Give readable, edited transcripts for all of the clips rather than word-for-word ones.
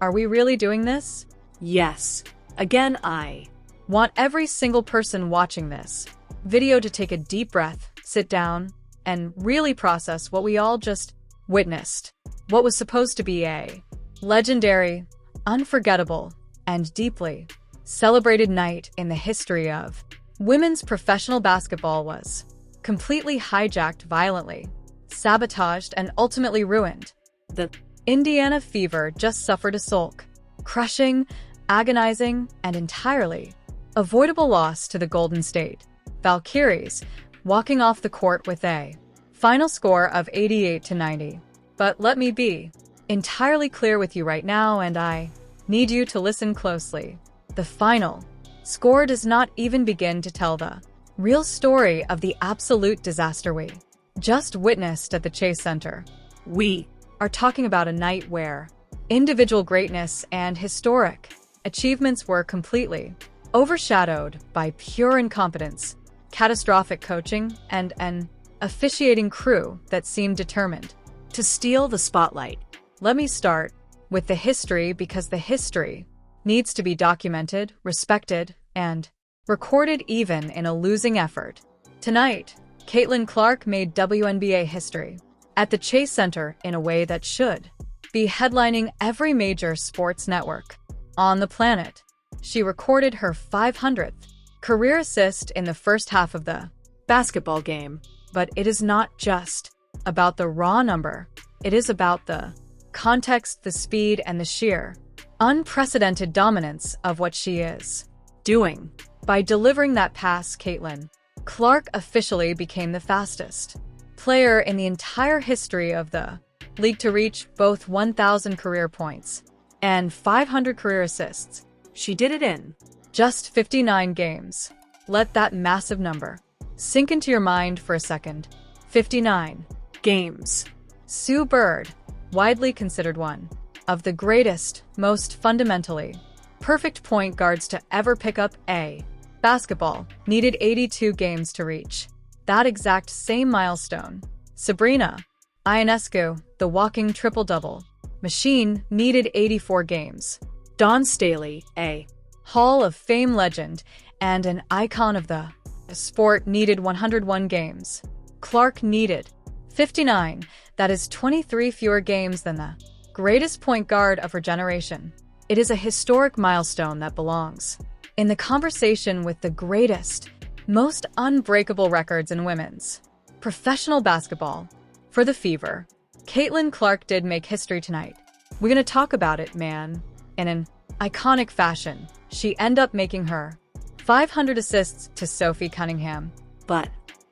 Are we really doing this? Yes. Again, I Want every single person watching this video to take a deep breath, sit down, and really process what we all just witnessed. What was supposed to be a legendary, unforgettable, and deeply celebrated night in the history of women's professional basketball was completely hijacked, violently sabotaged, and ultimately ruined. The Indiana Fever just suffered a soul-crushing, agonizing, and entirely avoidable loss to the Golden State Valkyries, walking off the court with a final score of 88-90. But let me be entirely clear with you right now, and I need you to listen closely. The final score does not even begin to tell the real story of the absolute disaster we just witnessed at the Chase Center. We are talking about a night where individual greatness and historic achievements were completely overshadowed by pure incompetence, catastrophic coaching, and an officiating crew that seemed determined to steal the spotlight. Let me start with the history, because the history needs to be documented, respected, and recorded even in a losing effort. Tonight, Caitlin Clark made WNBA history at the Chase Center in a way that should be headlining every major sports network on the planet. She recorded her 500th career assist in the first half of the basketball game. But it is not just about the raw number. It is about the context, the speed, and the sheer unprecedented dominance of what she is doing. By delivering that pass, Caitlin Clark officially became the fastest player in the entire history of the league to reach both 1,000 career points and 500 career assists. She did it in just 59 games. Let that massive number sink into your mind for a second. 59 games. Sue Bird, widely considered one of the greatest, most fundamentally perfect point guards to ever pick up a basketball, needed 82 games to reach that exact same milestone. Sabrina Ionescu, the walking triple-double machine, needed 84 games. Dawn Staley, a Hall of Fame legend and an icon of the sport, needed 101 games. Clark needed 59, that is 23 fewer games than the greatest point guard of her generation. It is a historic milestone that belongs in the conversation with the greatest, most unbreakable records in women's professional basketball. For the Fever, Caitlin Clark did make history tonight. We're gonna talk about it, man. In an iconic fashion, she ended up making her 500 assists to Sophie Cunningham. But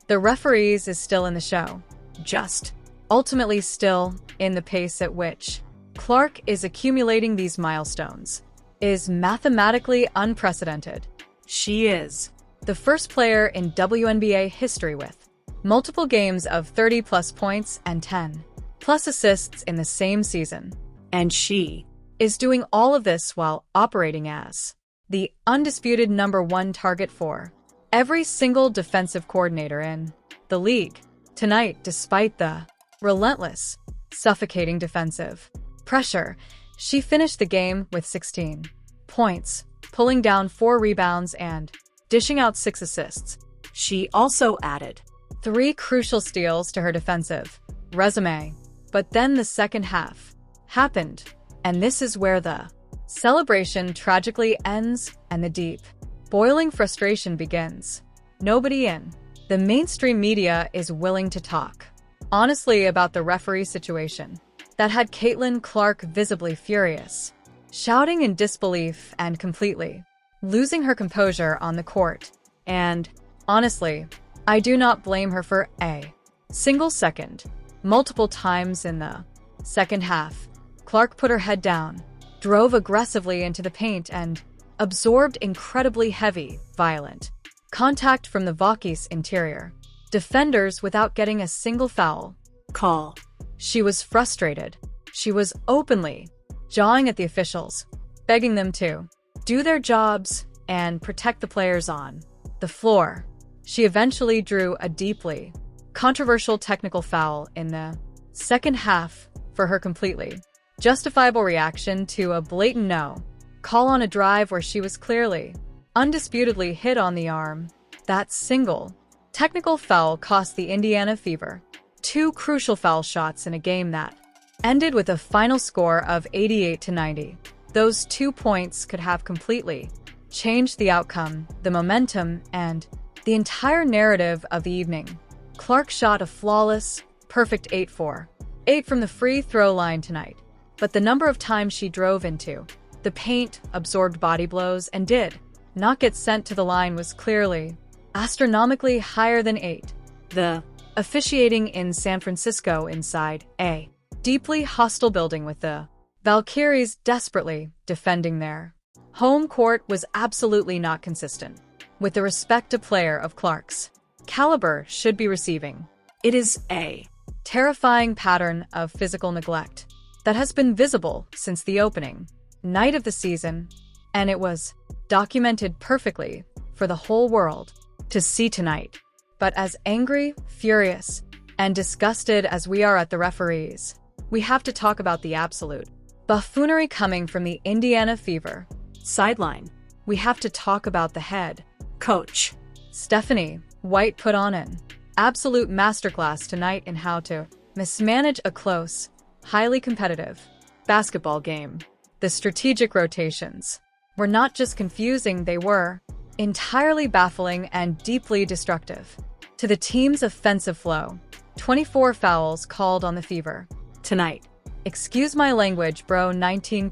the referees is still in the show. Just ultimately still in the pace at which Clark is accumulating these milestones is mathematically unprecedented. She is the first player in WNBA history with multiple games of 30-plus points and 10-plus assists in the same season. And she is doing all of this while operating as the undisputed #1 target for every single defensive coordinator in the league. Tonight, despite the relentless, suffocating defensive pressure, she finished the game with 16 points, pulling down 4 rebounds and dishing out 6 assists. She also added 3 crucial steals to her defensive resume. But then the second half happened, and this is where the celebration tragically ends and the deep, boiling frustration begins. Nobody in the mainstream media is willing to talk honestly about the referee situation that had Caitlin Clark visibly furious, shouting in disbelief and completely losing her composure on the court. And honestly, I do not blame her for a single second. Multiple times in the second half, Clark put her head down, drove aggressively into the paint, and absorbed incredibly heavy, violent contact from the Valkyries' interior defenders without getting a single foul call. She was frustrated. She was openly jawing at the officials, begging them to do their jobs and protect the players on the floor. She eventually drew a deeply controversial technical foul in the second half for her completely Justifiable reaction to a blatant no. Call on a drive where she was clearly, undisputedly hit on the arm. That single technical foul cost the Indiana Fever 2 crucial foul shots in a game that ended with a final score of 88-90. Those 2 points could have completely changed the outcome, the momentum, and the entire narrative of the evening. Clark shot a flawless, perfect 8-4. 8 from the free throw line tonight. But the number of times she drove into the paint, absorbed body blows, and did not get sent to the line was clearly astronomically higher than 8. The officiating in San Francisco inside a deeply hostile building with the Valkyries desperately defending their home court was absolutely not consistent with the respect a player of Clark's caliber should be receiving. It is a terrifying pattern of physical neglect that has been visible since the opening night of the season, and it was documented perfectly for the whole world to see tonight. But as angry, furious, and disgusted as we are at the referees, we have to talk about the absolute buffoonery coming from the Indiana Fever Sideline. We have to talk about the head Coach. Stephanie White put on an absolute masterclass tonight in how to mismanage a close, highly competitive basketball game. The strategic rotations were not just confusing, they were entirely baffling and deeply destructive to the team's offensive flow. 24 fouls called on the Fever tonight. Excuse my language, bro. 19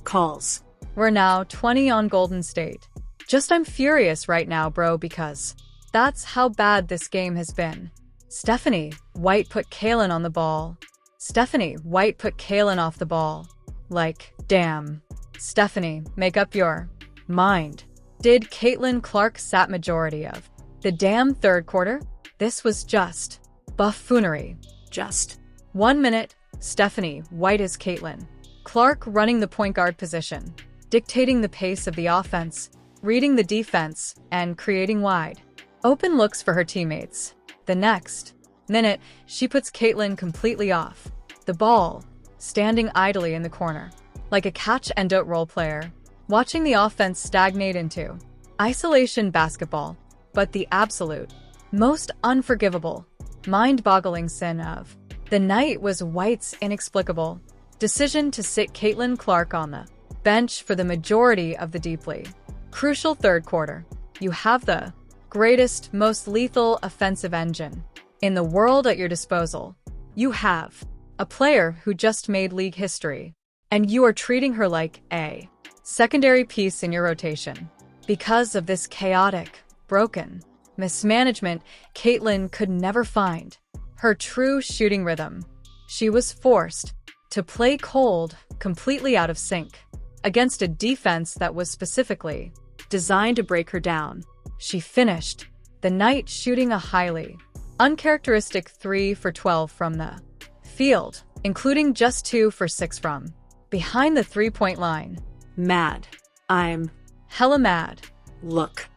calls. We're now 20 on Golden State. I'm furious right now, bro, because that's how bad this game has been. Stephanie White put Kalen on the ball. Stephanie White put Kalen off the ball. Like, damn. Stephanie, make up your mind. Did Caitlin Clark sat majority of the damn third quarter? This was just buffoonery. Just 1 minute, Stephanie White is Caitlin Clark running the point guard position, dictating the pace of the offense, reading the defense, and creating wide open looks for her teammates. The next minute, she puts Caitlin completely off the ball, standing idly in the corner, like a catch-and-don't role player, watching the offense stagnate into isolation basketball. But the absolute, most unforgivable, mind-boggling sin of the night was White's inexplicable decision to sit Caitlin Clark on the bench for the majority of the deeply crucial third quarter. You have the greatest, most lethal offensive engine in the world at your disposal. You have a player who just made league history, and you are treating her like a secondary piece in your rotation. Because of this chaotic, broken mismanagement, Caitlin could never find her true shooting rhythm. She was forced to play cold, completely out of sync, against a defense that was specifically designed to break her down. She finished the night shooting a highly uncharacteristic 3 for 12 from the field, including just 2 for 6 from behind the three-point line. Mad. I'm hella mad. Look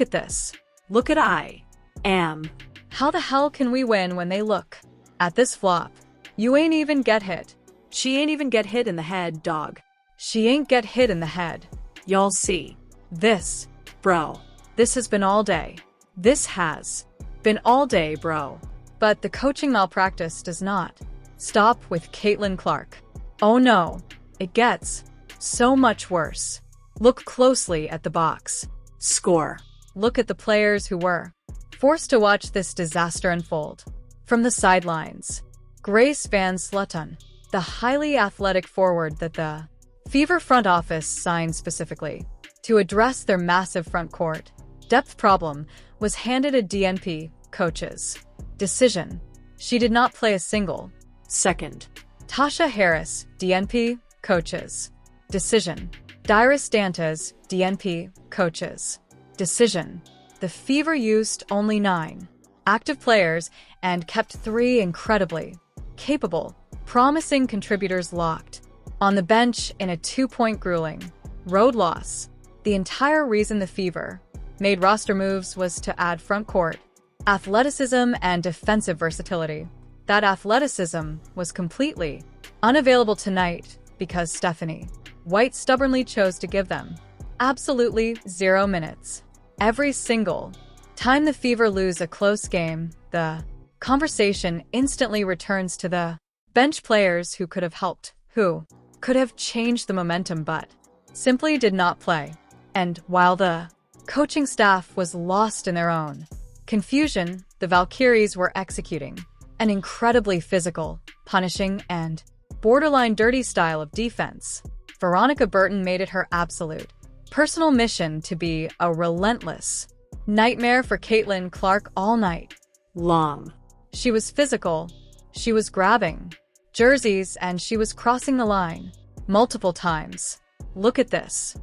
at this. Look at I am. How the hell can we win when they look at this flop? You ain't even get hit. She ain't even get hit in the head, dog. She ain't get hit in the head. Y'all see. This. Bro. This has been all day. This has been all day, bro. But the coaching malpractice does not stop with Caitlin Clark. Oh no. It gets so much worse. Look closely at the box score. Look at the players who were forced to watch this disaster unfold. From the sidelines, Grace Van Slutton, the highly athletic forward that the Fever front office signed specifically to address their massive front court depth problem, was handed a DNP coach's decision. She did not play a single second. Tasha Harris, DNP coaches decision. Dyrus Dantes, DNP coaches decision. The Fever used only 9 active players and kept 3 incredibly capable, promising contributors locked on the bench in a 2-point grueling road loss. The entire reason the Fever made roster moves was to add front court athleticism and defensive versatility. That athleticism was completely Unavailable tonight because Stephanie White stubbornly chose to give them absolutely 0 minutes. Every single time the Fever lose a close game, the conversation instantly returns to the bench players who could have helped, who could have changed the momentum but simply did not play. And while the coaching staff was lost in their own confusion, the Valkyries were executing an incredibly physical, punishing, and borderline dirty style of defense. Veronica Burton made it her absolute personal mission to be a relentless nightmare for Caitlin Clark all night long. She was physical, she was grabbing jerseys, and she was crossing the line multiple times. Look at this,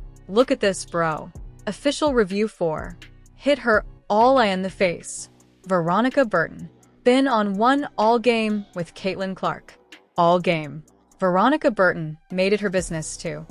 bro. Official review 4. Hit her all in the face. Veronica Burton. Been on one all game with Caitlin Clark. All game. Veronica Burton made it her business to,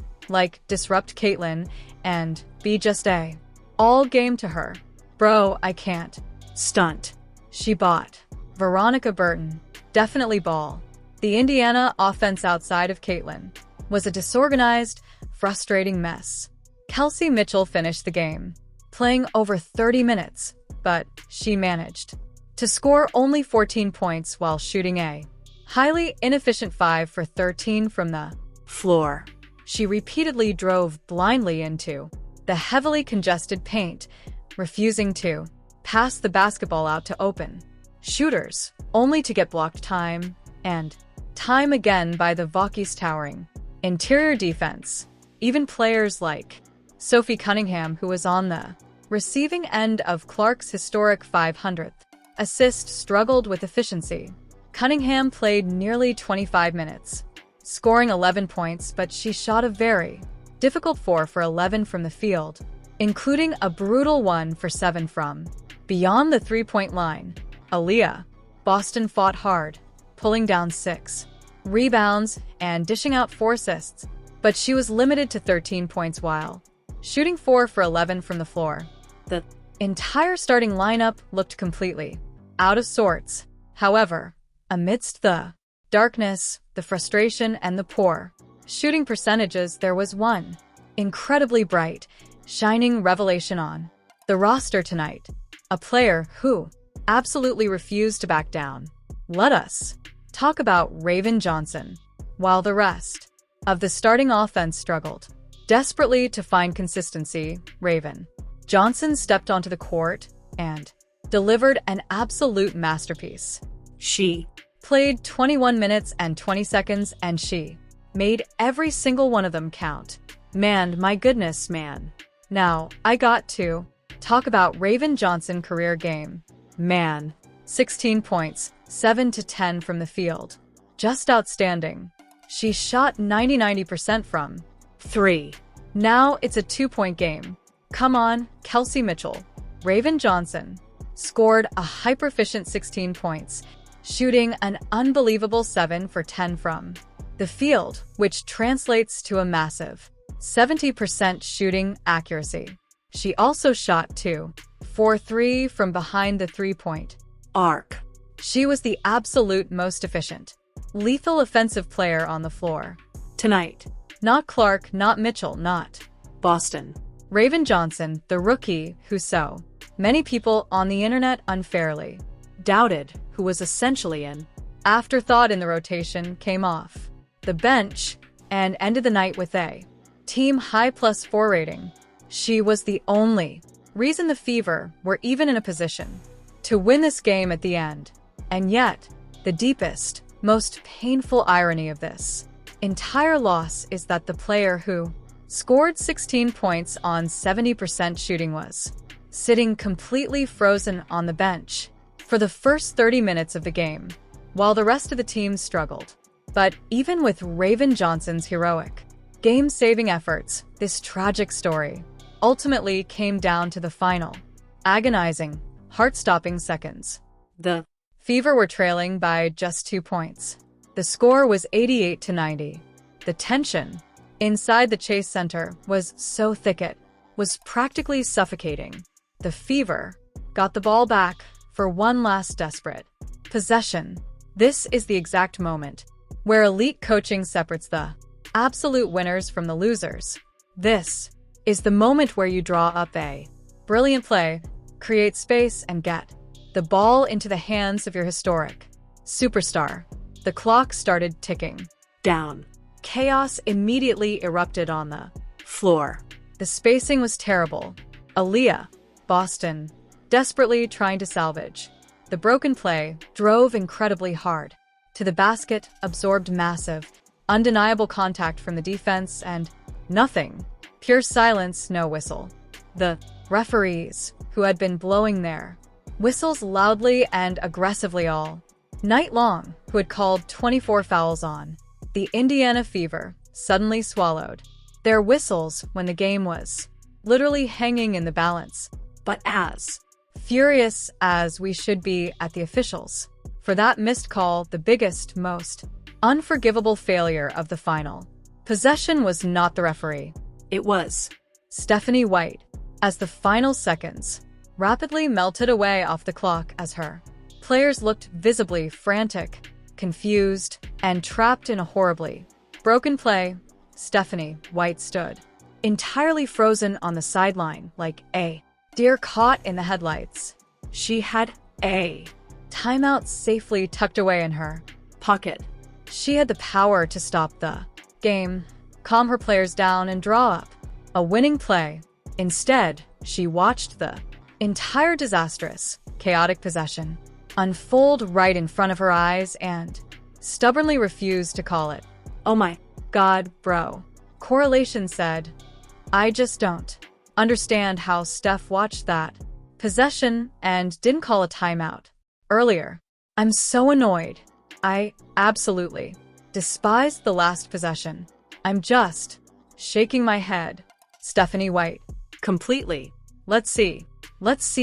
disrupt Caitlin and be just a all game to her. Bro, I can't. Stunt. She bought. Veronica Burton. Definitely ball. The Indiana offense outside of Caitlin was a disorganized, frustrating mess. Kelsey Mitchell finished the game, playing over 30 minutes, but she managed to score only 14 points while shooting a highly inefficient 5 for 13 from the floor. She repeatedly drove blindly into the heavily congested paint, refusing to pass the basketball out to open shooters, only to get blocked time and time again by the Valkyries' towering interior defense. Even players like Sophie Cunningham, who was on the receiving end of Clark's historic 500th assist, struggled with efficiency. Cunningham played nearly 25 minutes, scoring 11 points, but she shot a very difficult 4 for 11 from the field, including a brutal 1 for 7 from beyond the three-point line. Aaliyah Boston fought hard, pulling down 6 rebounds and dishing out 4 assists, but she was limited to 13 points while shooting 4 for 11 from the floor. The entire starting lineup looked completely out of sorts. However, amidst the darkness, the frustration, and the poor shooting percentages, there was one incredibly bright, shining revelation on the roster tonight. A player who absolutely refused to back down. Let us talk about Raven Johnson. While the rest of the starting offense struggled desperately to find consistency, Raven Johnson stepped onto the court and delivered an absolute masterpiece. She played 21 minutes and 20 seconds, and she made every single one of them count. Man, my goodness, man. Now, I got to talk about Raven Johnson career game. Man, 16 points, 7 to 10 from the field. Just outstanding. She shot 90% from 3. Now it's a 2-point game. Come on, Kelsey Mitchell. Raven Johnson scored a hyper-efficient 16 points, shooting an unbelievable 7 for 10 from the field, which translates to a massive 70% shooting accuracy. She also shot 2 for 3 from behind the three-point arc. She was the absolute most efficient, lethal offensive player on the floor tonight. Not Clark, not Mitchell, not Boston. Raven Johnson, the rookie who so many people on the internet unfairly doubted, who was essentially an afterthought in the rotation, came off the bench and ended the night with a team high +4 rating. She was the only reason the Fever were even in a position to win this game at the end. And yet, the deepest, most painful irony of this entire loss is that the player who scored 16 points on 70% shooting was sitting completely frozen on the bench for the first 30 minutes of the game, while the rest of the team struggled. But even with Raven Johnson's heroic, game-saving efforts, this tragic story ultimately came down to the final, agonizing, heart-stopping seconds. The Fever were trailing by just 2 points. The score was 88-90. The tension inside the Chase Center was so thick it was practically suffocating. The Fever got the ball back for one last desperate possession. This is the exact moment where elite coaching separates the absolute winners from the losers. This is the moment where you draw up a brilliant play, create space, and get the ball into the hands of your historic superstar. The clock started ticking Down. Chaos immediately erupted on the Floor. The spacing was terrible. Aaliyah, Boston, desperately trying to salvage. The broken play drove incredibly hard to the basket, absorbed massive, undeniable contact from the defense, and nothing. Pure silence, no whistle. The referees, who had been blowing their whistles loudly and aggressively all night long, who had called 24 fouls on the Indiana Fever, suddenly swallowed their whistles when the game was literally hanging in the balance. But as furious as we should be at the officials for that missed call, the biggest, most unforgivable failure of the final possession was not the referee. It was Stephanie White, as the final seconds rapidly melted away off the clock as her players looked visibly frantic, confused, and trapped in a horribly broken play. Stephanie White stood entirely frozen on the sideline like a deer caught in the headlights. She had a timeout safely tucked away in her pocket. She had the power to stop the game, calm her players down, and draw up a winning play. Instead, she watched the entire disastrous, chaotic possession unfold right in front of her eyes and stubbornly refused to call it. Oh my God, bro. Correlation said, I just don't understand how Steph watched that possession and didn't call a timeout earlier. I'm so annoyed. I absolutely despised the last possession. I'm just shaking my head. Stephanie White. Completely. Let's see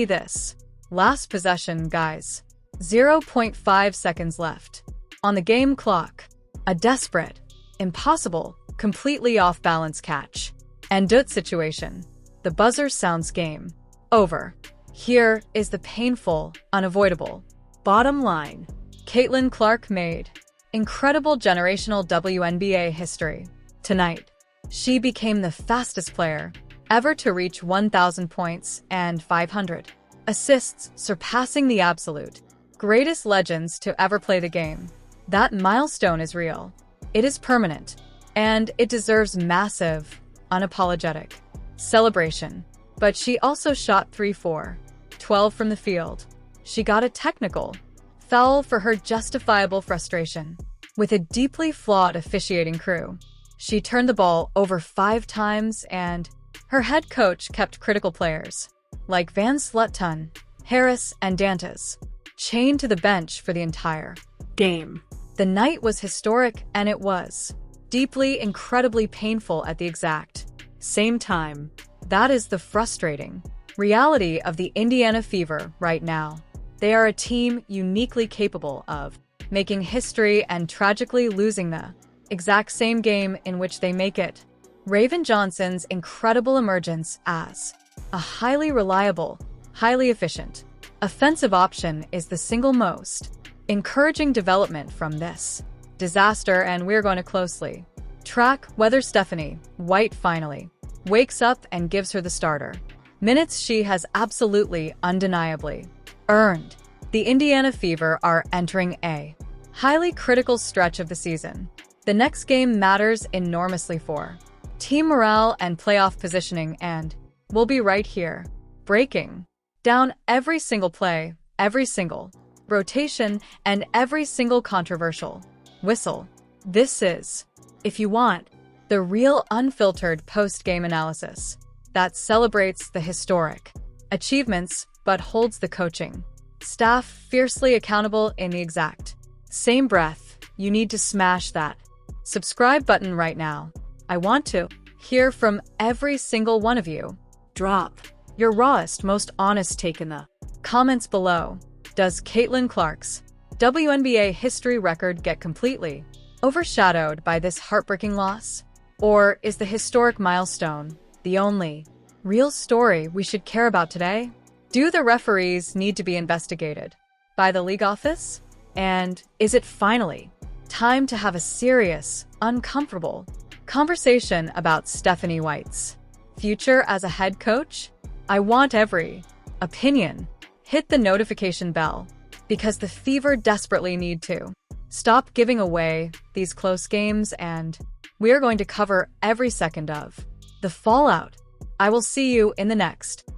this. Last possession, guys. 0.5 seconds left on the game clock. A desperate, impossible, completely off-balance catch. And Dut situation. The buzzer sounds game over. Here is the painful, unavoidable bottom line. Caitlin Clark made incredible generational WNBA history tonight. She became the fastest player ever to reach 1,000 points and 500 assists, surpassing the absolute greatest legends to ever play the game. That milestone is real. It is permanent, and it deserves massive, unapologetic celebration. But she also shot 3-4, 12 from the field. She got a technical foul for her justifiable frustration. With a deeply flawed officiating crew, she turned the ball over 5 times, and her head coach kept critical players like Van Slutton, Harris, and Dantas chained to the bench for the entire game. The night was historic, and it was deeply, incredibly painful at the exact same time. That is the frustrating reality of the Indiana Fever right now. They are a team uniquely capable of making history and tragically losing the exact same game in which they make it. Raven Johnson's incredible emergence as a highly reliable, highly efficient offensive option is the single most encouraging development from this disaster, and we're going to closely track whether Stephanie White finally wakes up and gives her the starter minutes she has absolutely, undeniably earned. The Indiana Fever are entering a highly critical stretch of the season. The next game matters enormously for team morale and playoff positioning, and we'll be right here, breaking down every single play, every single rotation, and every single controversial whistle. This is, if you want, the real unfiltered post-game analysis that celebrates the historic achievements but holds the coaching staff fiercely accountable in the exact same breath. You need to smash that subscribe button right now. I want to hear from every single one of you. Drop your rawest, most honest take in the comments below. Does Caitlin Clark's WNBA history record get completely overshadowed by this heartbreaking loss? Or is the historic milestone the only real story we should care about today? Do the referees need to be investigated by the league office? And is it finally Time to have a serious, uncomfortable conversation about Stephanie White's future as a head coach. I want every opinion. Hit the notification bell, because the Fever desperately need to stop giving away these close games, and we are going to cover every second of the fallout. I will see you in the next